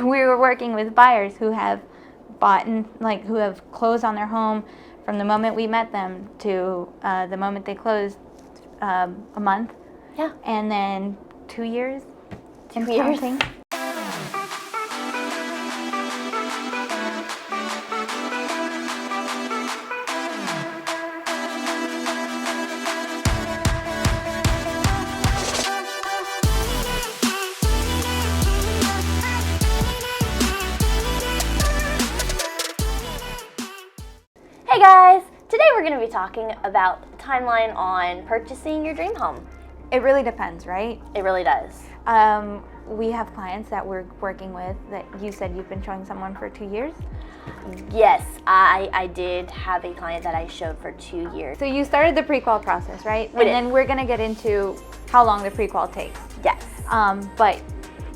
We were working with buyers who have bought and who have closed on their home from the moment we met them to the moment they closed, a month. Yeah. And then 2 years. 2 years. Counting. Hey guys! Today we're going to be talking about the timeline on purchasing your dream home. It really depends, right? It really does. We have clients that we're working with that you said you've been showing someone for 2 years. Yes, I did have a client that I showed for 2 years. So you started the pre-qual process, right? We did. Then we're going to get into how long the pre-qual takes. Yes. But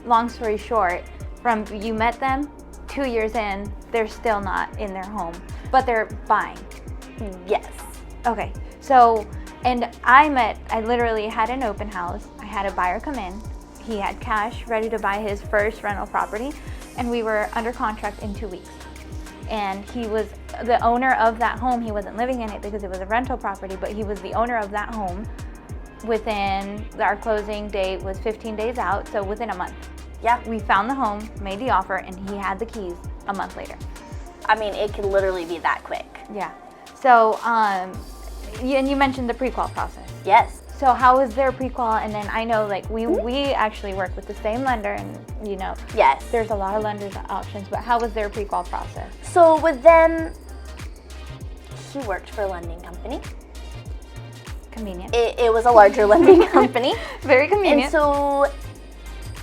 long story short, from you met them, 2 years in, they're still not in their home, but they're buying. Yes. Okay, so, and I literally had an open house. I had a buyer come in. He had cash ready to buy his first rental property, and we were under contract in 2 weeks. And he was the owner of that home. He wasn't living in it because it was a rental property, but he was the owner of that home. Within, our closing date was 15 days out, so within a month. Yeah. We found the home, made the offer, and he had the keys a month later. I mean, it could literally be that quick. Yeah. So, and you mentioned the pre-qual process. Yes. So how is their pre-qual? And then I know we actually work with the same lender, and Yes. there's a lot of lenders options, but how was their pre-qual process? So with them, he worked for a lending company. Convenient. It was a larger lending company. Very convenient. And so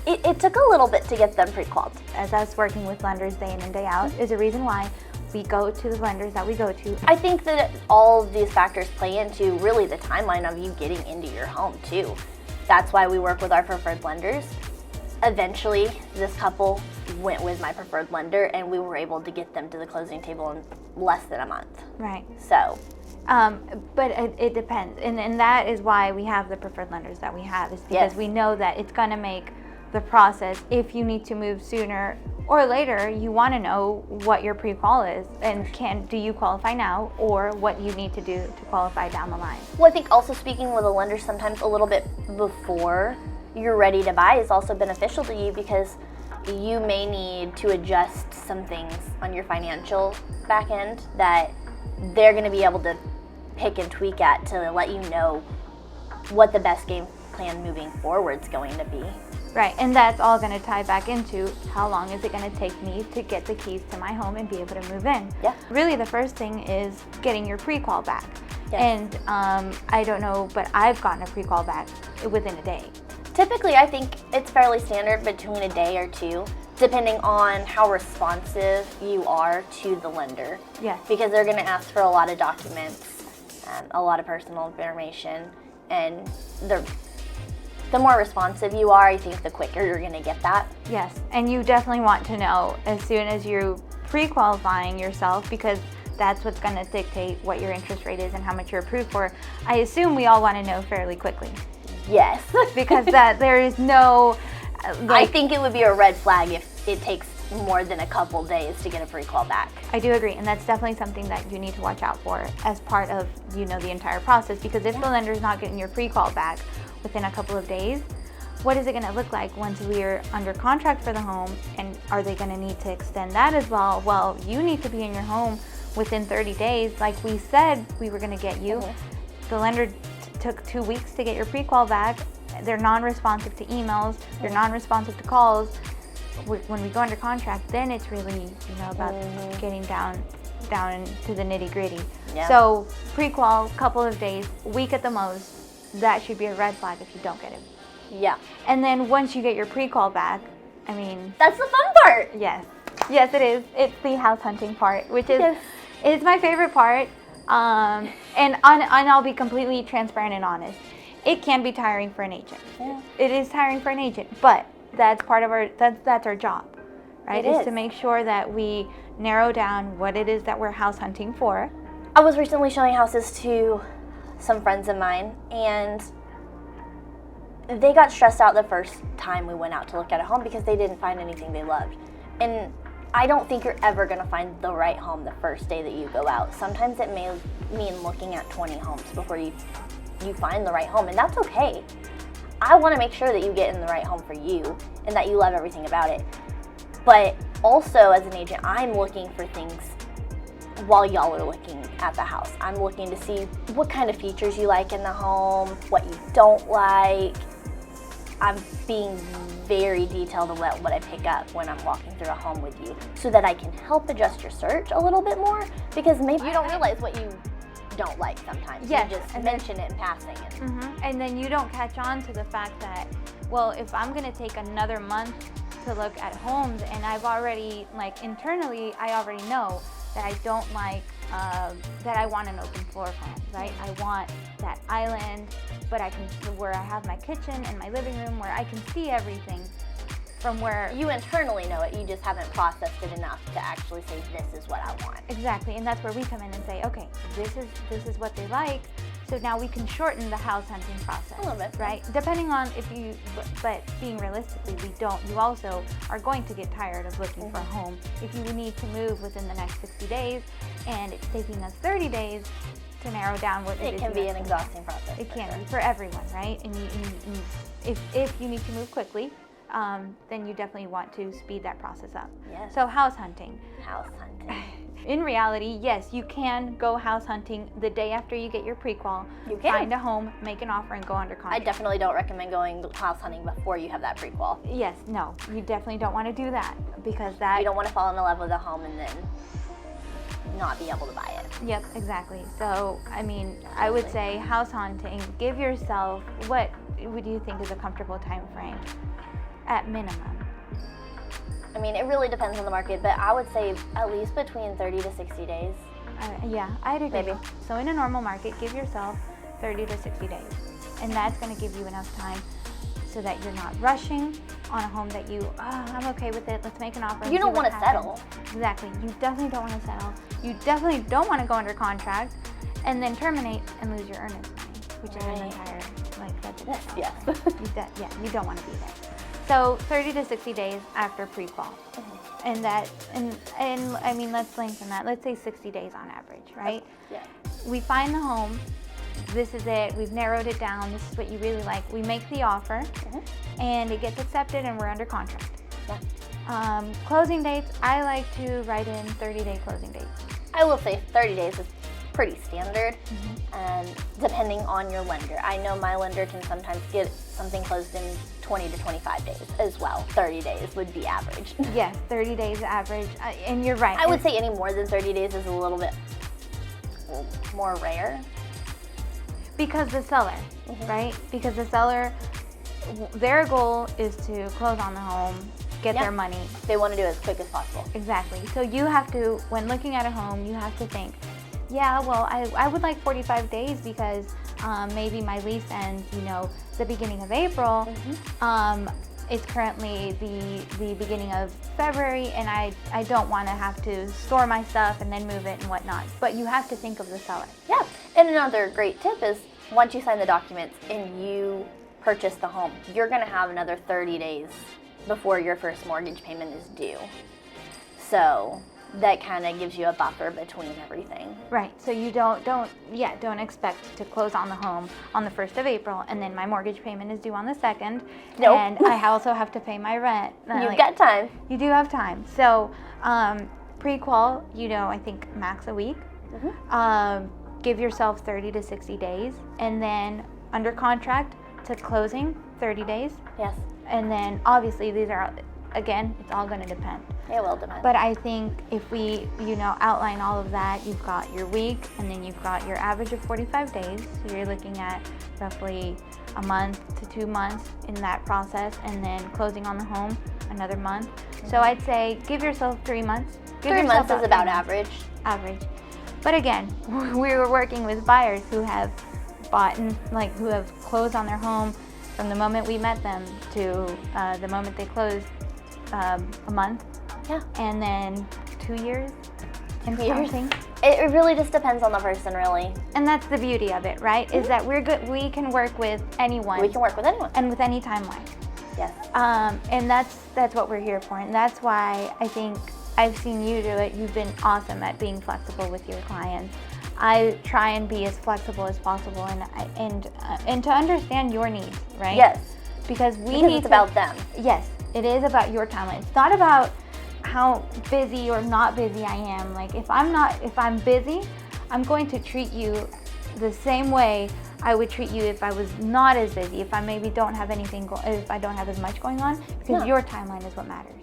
it took a little bit to get them pre-qualified. As us working with lenders day in and day out is a reason why we go to the lenders that we go to. I think that all of these factors play into really the timeline of you getting into your home too. That's why we work with our preferred lenders. Eventually, this couple went with my preferred lender, and we were able to get them to the closing table in less than a month. Right. So. But it depends. And that is why we have the preferred lenders that we have, is because we know that it's going to make the process, if you need to move sooner or later, you want to know what your pre-qual is, and do you qualify now, or what you need to do to qualify down the line. Well, I think also speaking with a lender sometimes a little bit before you're ready to buy is also beneficial to you, because you may need to adjust some things on your financial back end that they're going to be able to pick and tweak at to let you know what the best game plan moving forward is going to be. Right, and that's all going to tie back into how long is it going to take me to get the keys to my home and be able to move in. Yeah. Really, the first thing is getting your pre-qual back. Yes. And I don't know, but I've gotten a pre-qual back within a day. Typically, I think it's fairly standard between a day or two, depending on how responsive you are to the lender. Yes. Because they're going to ask for a lot of documents, a lot of personal information, and the more responsive you are, I think the quicker you're going to get that. Yes, and you definitely want to know as soon as you're pre-qualifying yourself, because that's what's going to dictate what your interest rate is and how much you're approved for. I assume we all want to know fairly quickly. Yes. Because there is no... I think it would be a red flag if it takes more than a couple days to get a pre-qual back. I do agree, and that's definitely something that you need to watch out for as part of the entire process, because if the lender's not getting your pre-qual back within a couple of days, what is it going to look like once we're under contract for the home, and are they going to need to extend that as well? Well, you need to be in your home within 30 days, like we said we were going to get you. Mm-hmm. The lender took 2 weeks to get your pre-qual back. They're non-responsive to emails, they're non-responsive to calls. When we go under contract, then it's really about getting down to the nitty-gritty. Yeah. So pre-qual, couple of days, week at the most. That should be a red flag if you don't get it. Yeah. And then once you get your pre-qual back, I mean... That's the fun part! Yes. Yes, it is. It's the house hunting part, which is it's my favorite part. And I'll be completely transparent and honest. It can be tiring for an agent. Yeah. It is tiring for an agent, but that's part of that's our job, right? It is to make sure that we narrow down what it is that we're house hunting for. I was recently showing houses to some friends of mine, and they got stressed out the first time we went out to look at a home because they didn't find anything they loved. And I don't think you're ever going to find the right home the first day that you go out. Sometimes it may mean looking at 20 homes before you find the right home, and that's okay. I want to make sure that you get in the right home for you and that you love everything about it. But also, as an agent, I'm looking for things while y'all are looking at the house. I'm looking to see what kind of features you like in the home, what you don't like. I'm being very detailed about what I pick up when I'm walking through a home with you so that I can help adjust your search a little bit more, because maybe you don't realize what you don't like sometimes. Yes, you just and mention it in passing. And then you don't catch on to the fact that, well, if I'm going to take another month to look at homes, and I've already, like, internally, I already know that I don't like, that I want an open floor plan, right? I want that island, but where I have my kitchen and my living room where I can see everything from where. You internally know it, you just haven't processed it enough to actually say, this is what I want. Exactly, and that's where we come in and say, okay, this is what they like, so now we can shorten the house hunting process. A little bit. Right? Depending on if you, but being realistically, you also are going to get tired of looking for a home. If you need to move within the next 60 days, and it's taking us 30 days to narrow down what it can be an exhausting process. It can be for everyone, right? And if you need to move quickly, then you definitely want to speed that process up. Yes. So house hunting. House hunting. In reality, yes, you can go house hunting the day after you get your pre-qual. You can. Find a home, make an offer, and go under I contract. definitely don't recommend going house hunting before you have that pre-qual. Yes, no, you definitely don't want to do that, because that. You don't want to fall in love with a home and then not be able to buy it. Yep, exactly. So, I mean, I would say house hunting, give yourself, what would you think is a comfortable time frame at minimum? I mean, it really depends on the market, but I would say at least between 30 to 60 days. Yeah, I'd agree. Maybe. So in a normal market, give yourself 30 to 60 days. And that's going to give you enough time so that you're not rushing on a home that I'm okay with it, let's make an offer. You don't want to settle. Exactly. You definitely don't want to settle. You definitely don't want to go under contract and then terminate and lose your earnest money, which is an entire, that's Yes. you don't want to be there. So 30 to 60 days after pre-qual. And I mean, let's lengthen that. Let's say 60 days on average, right? Yeah. We find the home. This is it. We've narrowed it down. This is what you really like. We make the offer, and it gets accepted, and we're under contract. Yeah. Closing dates, I like to write in 30-day closing dates. I will say 30 days is pretty standard, depending on your lender. I know my lender can sometimes get something closed in 20 to 25 days as well. 30 days would be average. Yes, 30 days average, and you're right. I would say any more than 30 days is a little bit more rare. Because the seller, right? Because the seller, their goal is to close on the home, get their money. They want to do it as quick as possible. Exactly. So you have to, when looking at a home, you have to think, yeah, well, I would like 45 days because maybe my lease ends, the beginning of April. It's currently the beginning of February, and I don't want to have to store my stuff and then move it and whatnot. But you have to think of the seller. Yeah. And another great tip is once you sign the documents and you purchase the home, you're going to have another 30 days before your first mortgage payment is due. So that kind of gives you a buffer between everything. Right. So you don't expect to close on the home on the 1st of April, and then my mortgage payment is due on the 2nd. Nope. And I also have to pay my rent. You've got time. You do have time. So pre-qual, I think max a week. Give yourself 30 to 60 days, and then under contract to closing, 30 days. Yes. And then obviously these are, again, it's all going to depend. It will depend. But I think if we, outline all of that, you've got your week, and then you've got your average of 45 days. So you're looking at roughly a month to 2 months in that process, and then closing on the home another month. So I'd say give yourself 3 months. 3 months is about average. Average. But again, we were working with buyers who have bought and who have closed on their home from the moment we met them to the moment they closed, a month. Yeah. And then 2 years and 2 years. something. It really just depends on the person, really. And that's the beauty of it, right? Is that we're good. We can work with anyone. We can work with anyone. And with any timeline. Yes. And that's what we're here for, and that's why I think I've seen you do it. You've been awesome at being flexible with your clients. I try and be as flexible as possible, and to understand your needs, right? Yes. Because it's about them. Yes, it is about your timeline. It's not about how busy or not busy I am. Like if I'm busy, I'm going to treat you the same way I would treat you if I was not as busy, if I maybe don't have if I don't have as much going on, because your timeline is what matters.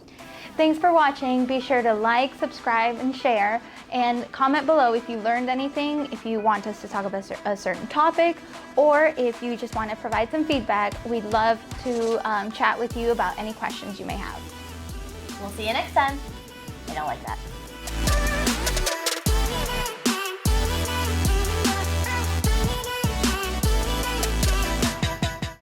Thanks for watching. Be sure to like, subscribe, and share, and comment below if you learned anything, if you want us to talk about a certain topic, or if you just want to provide some feedback. We'd love to chat with you about any questions you may have. We'll see you next time. I don't like that.